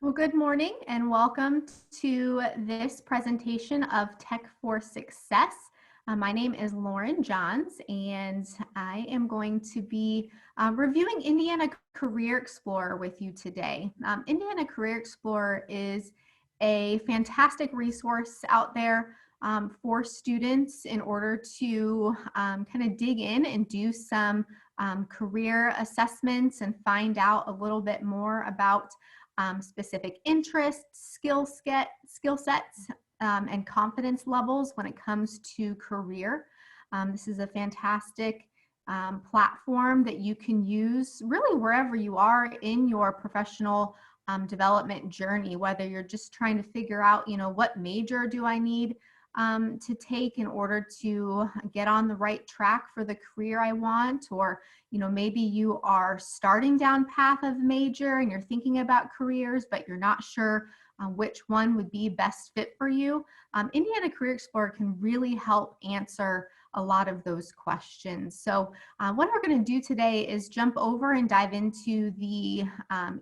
Well, good morning and welcome to this presentation of Tech for Success. My name is Lauren Johns and I am going to be reviewing Indiana Career Explorer with you today. Indiana Career Explorer is a fantastic resource out there for students in order to kind of dig in and do some career assessments and find out a little bit more about specific interests, skill sets, and confidence levels when it comes to career. This is a fantastic platform that you can use really wherever you are in your professional development journey, whether you're just trying to figure out, what major do I need to take in order to get on the right track for the career I want, or maybe you are starting down path of major and you're thinking about careers, but you're not sure which one would be best fit for you. Indiana Career Explorer can really help answer a lot of those questions. So what we're going to do today is jump over and dive into the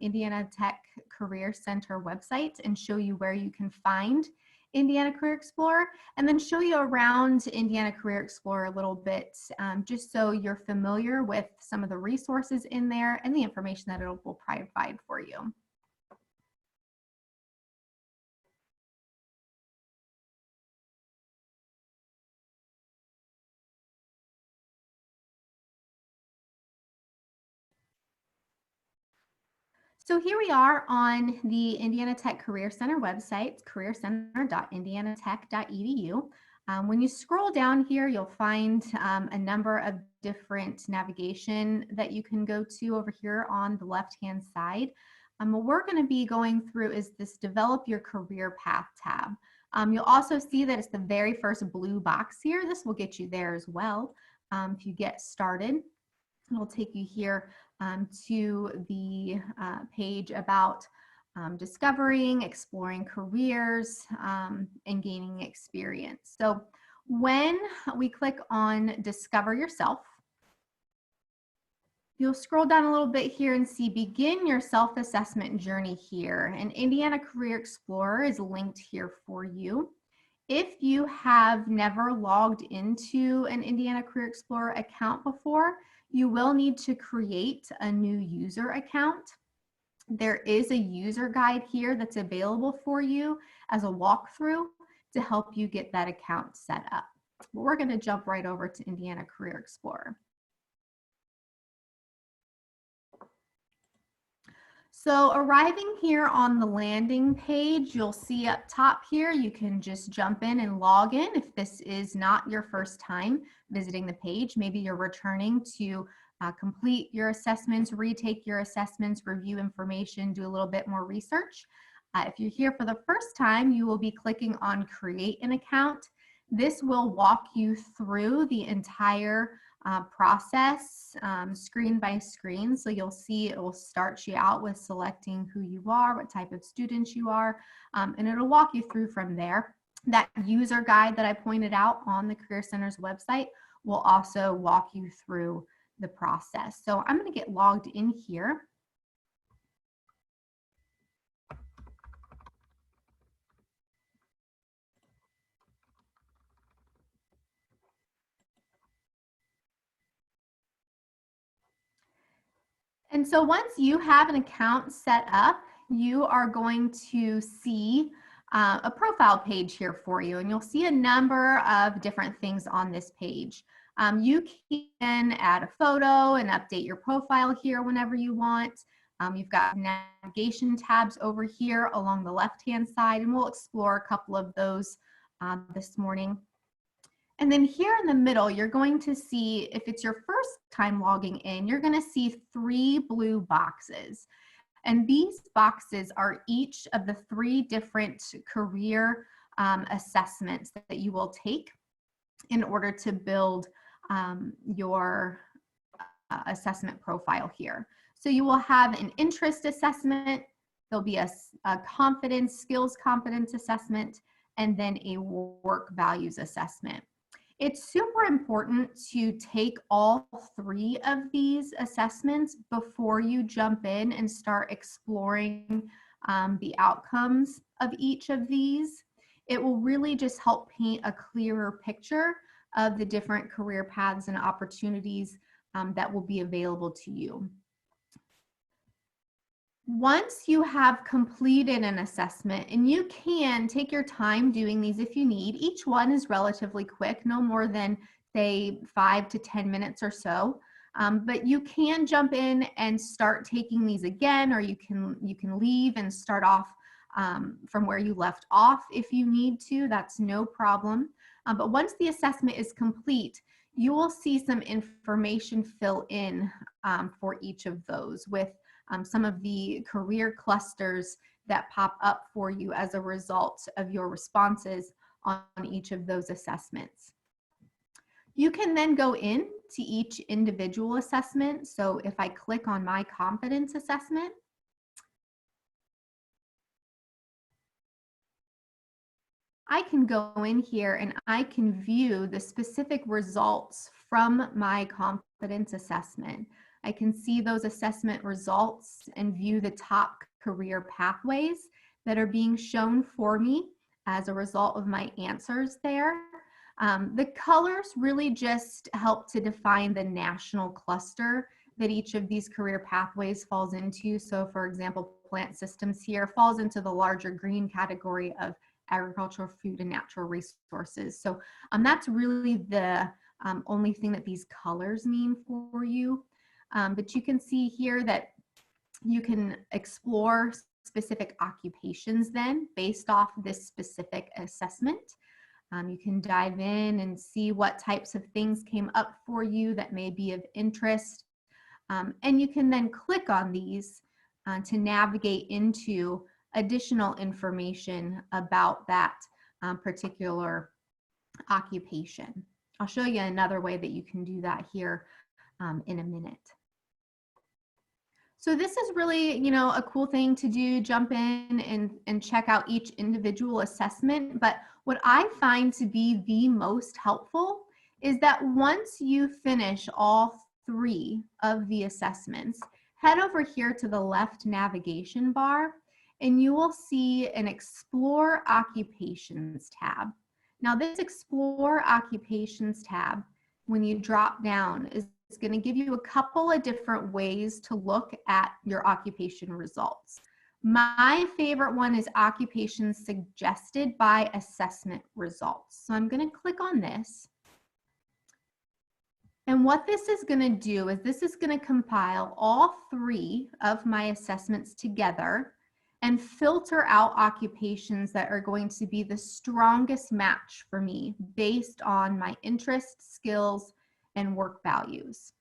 Indiana Tech Career Center website and show you where you can find Indiana Career Explorer, and then show you around Indiana Career Explorer a little bit, just so you're familiar with some of the resources in there and the information that it will provide for you. So here we are on the Indiana Tech Career Center website, careercenter.indianatech.edu. When you scroll down here, you'll find a number of different navigation that you can go to over here on the left-hand side. What we're going to be going through is this Develop Your Career Path tab. You'll also see that it's the very first blue box here. This will get you there as well. If you get started, it'll take you here to the page about discovering, exploring careers, and gaining experience. So when we click on Discover Yourself, you'll scroll down a little bit here and see Begin Your Self-Assessment Journey here. And Indiana Career Explorer is linked here for you. If you have never logged into an Indiana Career Explorer account before, you will need to create a new user account. There is a user guide here that's available for you as a walkthrough to help you get that account set up. But we're going to jump right over to Indiana Career Explorer. So arriving here on the landing page, you'll see up top here, you can just jump in and log in if this is not your first time visiting the page. Maybe you're returning to complete your assessments, retake your assessments, review information, do a little bit more research. If you're here for the first time, you will be clicking on Create an Account. This will walk you through the entire process screen by screen. So you'll see it will start you out with selecting who you are, what type of student you are, and it'll walk you through from there. That user guide that I pointed out on the Career Center's website will also walk you through the process. So I'm going to get logged in here. And so once you have an account set up, you are going to see a profile page here for you, and you'll see a number of different things on this page. You can add a photo and update your profile here whenever you want. You've got navigation tabs over here along the left-hand side, and we'll explore a couple of those this morning. And then here in the middle, you're going to see, if it's your first time logging in, you're going to see 3 blue boxes. And these boxes are each of the 3 different career assessments that you will take in order to build your assessment profile here. So you will have an interest assessment, there'll be a skills confidence assessment, and then a work values assessment. It's super important to take all 3 of these assessments before you jump in and start exploring the outcomes of each of these. It will really just help paint a clearer picture of the different career paths and opportunities that will be available to you. Once you have completed an assessment, and you can take your time doing these if you need, each one is relatively quick, no more than say 5 to 10 minutes or so. But you can jump in and start taking these again, or you can leave and start off from where you left off if you need to. That's no problem. But once the assessment is complete, you will see some information fill in for each of those with some of the career clusters that pop up for you as a result of your responses on each of those assessments. You can then go in to each individual assessment. So if I click on my confidence assessment, I can go in here and I can view the specific results from my confidence assessment. I can see those assessment results and view the top career pathways that are being shown for me as a result of my answers there. The colors really just help to define the national cluster that each of these career pathways falls into. So for example, plant systems here falls into the larger green category of agricultural, food, and natural resources. So that's really the only thing that these colors mean for you. But you can see here that you can explore specific occupations then based off this specific assessment. You can dive in and see what types of things came up for you that may be of interest. And you can then click on these to navigate into additional information about that particular occupation. I'll show you another way that you can do that here in a minute. So this is really, a cool thing to do, jump in and check out each individual assessment. But what I find to be the most helpful is that once you finish all 3 of the assessments, head over here to the left navigation bar and you will see an Explore Occupations tab. Now this Explore Occupations tab, when you drop down, is going to give you a couple of different ways to look at your occupation results. My favorite one is occupations suggested by assessment results. So I'm going to click on this. And what this is going to do is this is going to compile all 3 of my assessments together and filter out occupations that are going to be the strongest match for me based on my interests, skills, and work values.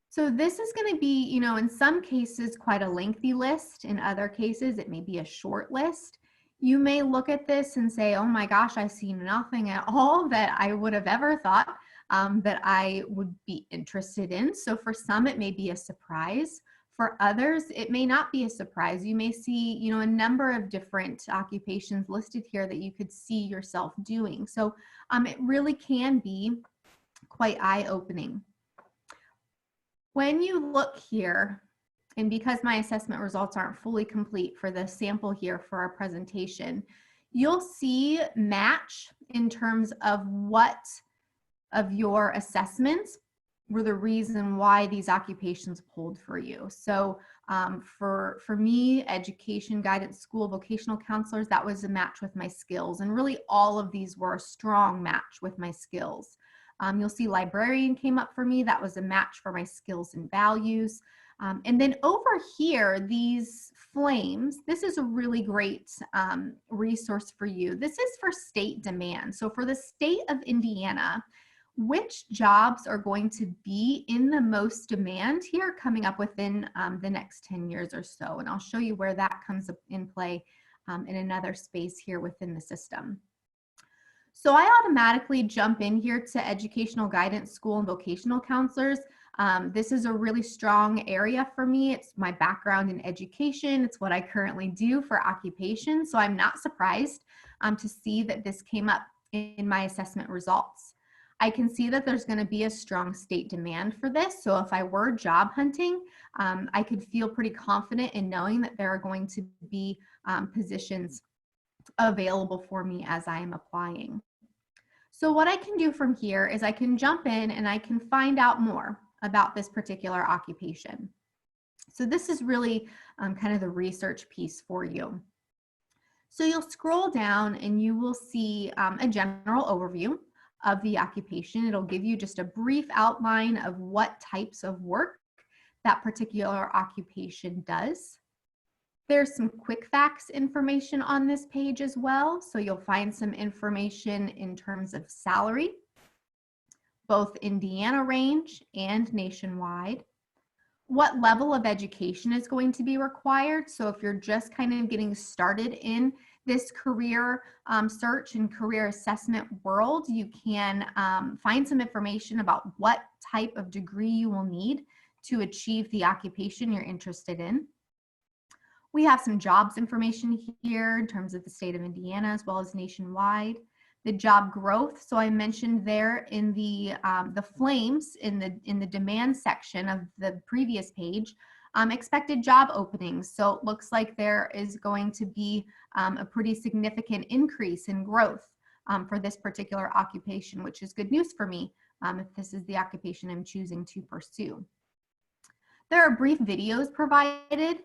So this is going to be, in some cases quite a lengthy list. In other cases, it may be a short list. You may look at this and say, oh my gosh, I see nothing at all that I would have ever thought that I would be interested in. So for some, it may be a surprise. For others, it may not be a surprise. You may see, a number of different occupations listed here that you could see yourself doing. So it really can be quite eye-opening. When you look here, and because my assessment results aren't fully complete for the sample here for our presentation, you'll see match in terms of what of your assessments were the reason why these occupations pulled for you. So for me, education, guidance, school, vocational counselors, that was a match with my skills. And really all of these were a strong match with my skills. You'll see librarian came up for me. That was a match for my skills and values. And then over here, these flames, this is a really great resource for you. This is for state demand. So for the state of Indiana, which jobs are going to be in the most demand here coming up within the next 10 years or so. And I'll show you where that comes in play in another space here within the system. So I automatically jump in here to educational guidance, school, and vocational counselors. This is a really strong area for me. It's my background in education. It's what I currently do for occupation. So I'm not surprised to see that this came up in my assessment results. I can see that there's going to be a strong state demand for this. So if I were job hunting, I could feel pretty confident in knowing that there are going to be positions available for me as I am applying. So what I can do from here is I can jump in and I can find out more about this particular occupation. So this is really kind of the research piece for you. So you'll scroll down and you will see a general overview of the occupation. It'll give you just a brief outline of what types of work that particular occupation does. There's some quick facts information on this page as well. So you'll find some information in terms of salary, both Indiana range and nationwide. What level of education is going to be required. So if you're just kind of getting started in this career search and career assessment world, you can find some information about what type of degree you will need to achieve the occupation you're interested in. We have some jobs information here in terms of the state of Indiana as well as nationwide. The job growth, so I mentioned there in the flames in the demand section of the previous page, expected job openings. So it looks like there is going to be a pretty significant increase in growth for this particular occupation, which is good news for me if this is the occupation I'm choosing to pursue. There are brief videos provided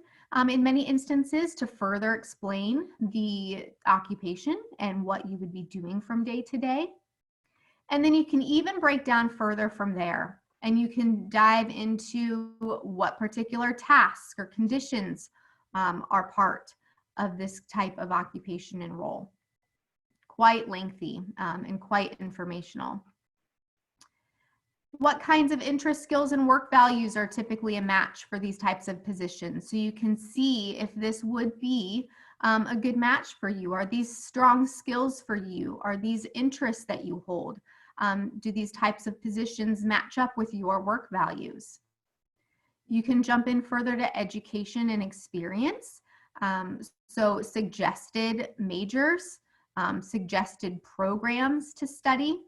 in many instances to further explain the occupation and what you would be doing from day to day. And then you can even break down further from there, and you can dive into what particular tasks or conditions are part of this type of occupation and role. Quite lengthy and quite informational. What kinds of interest, skills, and work values are typically a match for these types of positions? So you can see if this would be a good match for you. Are these strong skills for you? Are these interests that you hold? Do these types of positions match up with your work values? You can jump in further to education and experience. So suggested majors, suggested programs to study,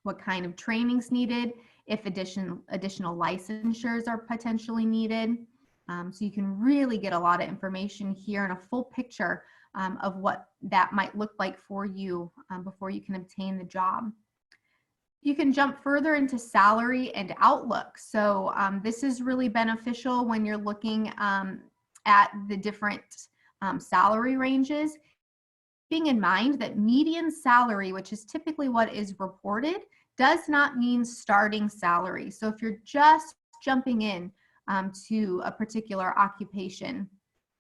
what kind of training's needed, if additional licensures are potentially needed. So you can really get a lot of information here and a full picture of what that might look like for you before you can obtain the job. You can jump further into salary and outlook. So this is really beneficial when you're looking at the different salary ranges. Keeping in mind that median salary, which is typically what is reported, does not mean starting salary. So if you're just jumping in to a particular occupation,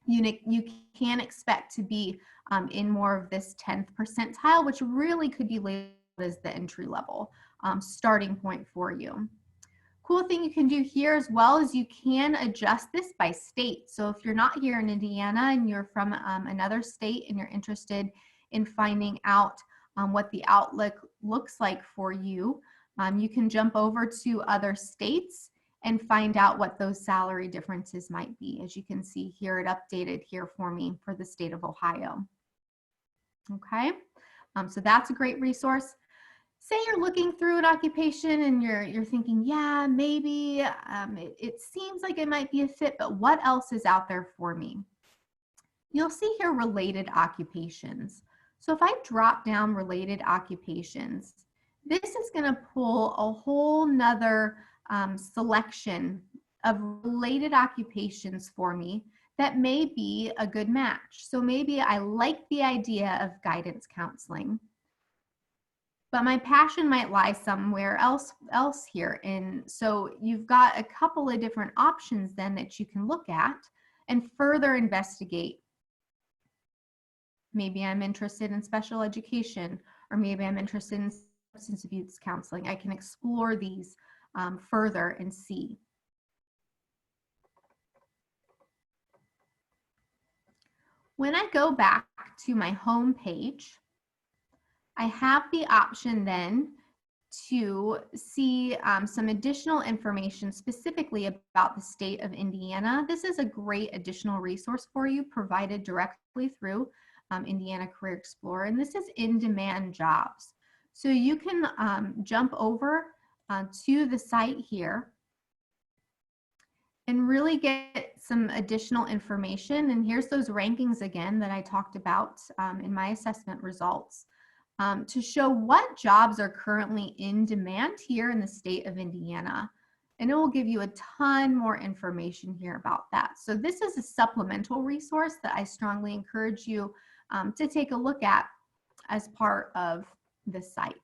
you can expect to be in more of this 10th percentile, which really could be labeled as the entry level starting point for you. Cool thing you can do here as well is you can adjust this by state. So if you're not here in Indiana and you're from another state and you're interested in finding out what the outlook looks like for you, you can jump over to other states and find out what those salary differences might be. As you can see here, it updated here for me for the state of Ohio. Okay, so that's a great resource. Say you're looking through an occupation and you're thinking, yeah, maybe it seems like it might be a fit, but what else is out there for me? You'll see here related occupations. So if I drop down related occupations, this is going to pull a whole nother selection of related occupations for me that may be a good match. So maybe I like the idea of guidance counseling, but my passion might lie somewhere else here. And so you've got a couple of different options then that you can look at and further investigate. Maybe I'm interested in special education, or maybe I'm interested in substance abuse counseling. I can explore these further and see. When I go back to my home page, I have the option then to see some additional information specifically about the state of Indiana. This is a great additional resource for you provided directly through Indiana Career Explorer, and this is in-demand jobs. So you can jump over to the site here and really get some additional information. And here's those rankings again that I talked about in my assessment results to show what jobs are currently in demand here in the state of Indiana. And it will give you a ton more information here about that. So this is a supplemental resource that I strongly encourage you to take a look at as part of the site.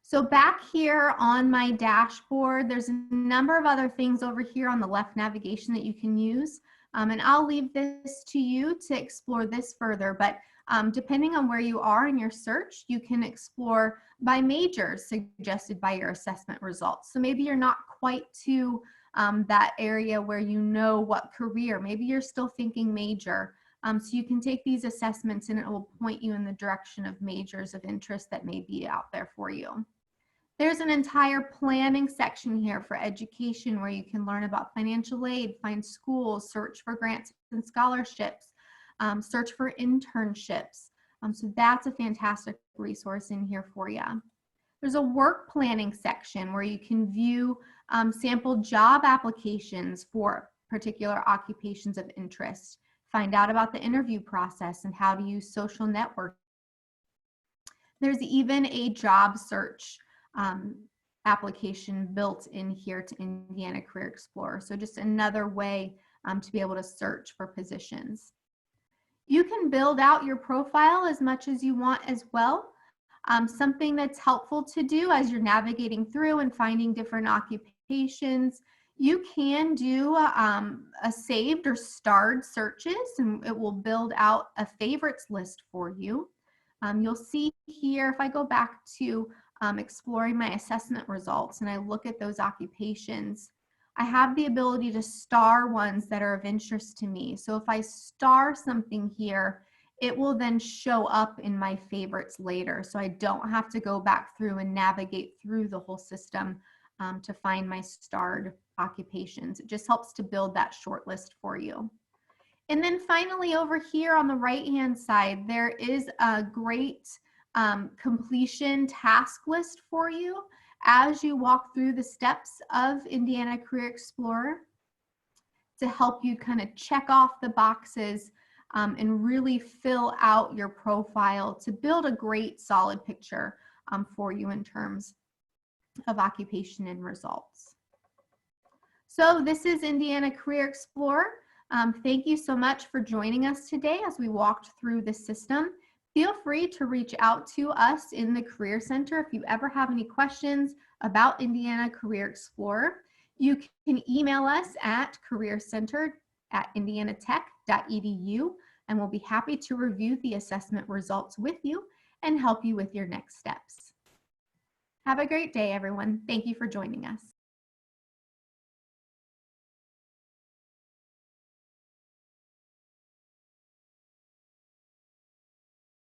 So back here on my dashboard, there's a number of other things over here on the left navigation that you can use. And I'll leave this to you to explore this further, but depending on where you are in your search, you can explore by majors suggested by your assessment results. So maybe you're not quite to that area where you know what career, maybe you're still thinking major. So you can take these assessments and it will point you in the direction of majors of interest that may be out there for you. There's an entire planning section here for education where you can learn about financial aid, find schools, search for grants and scholarships, search for internships. So that's a fantastic resource in here for you. There's a work planning section where you can view sample job applications for particular occupations of interest, find out about the interview process and how to use social networking. There's even a job search application built in here to Indiana Career Explorer. So just another way to be able to search for positions. You can build out your profile as much as you want as well. Something that's helpful to do as you're navigating through and finding different occupations, you can do a saved or starred searches and it will build out a favorites list for you. You'll see here, if I go back to exploring my assessment results and I look at those occupations, I have the ability to star ones that are of interest to me. So if I star something here, it will then show up in my favorites later. So I don't have to go back through and navigate through the whole system to find my starred occupations. It just helps to build that short list for you. And then finally over here on the right-hand side, there is a great completion task list for you as you walk through the steps of Indiana Career Explorer to help you kind of check off the boxes and really fill out your profile to build a great solid picture for you in terms of occupation and results. So this is Indiana Career Explorer. Thank you so much for joining us today as we walked through the system. Feel free to reach out to us in the Career Center if you ever have any questions about Indiana Career Explorer. You can email us at careercenter@indianatech.edu and we'll be happy to review the assessment results with you and help you with your next steps. Have a great day, everyone. Thank you for joining us.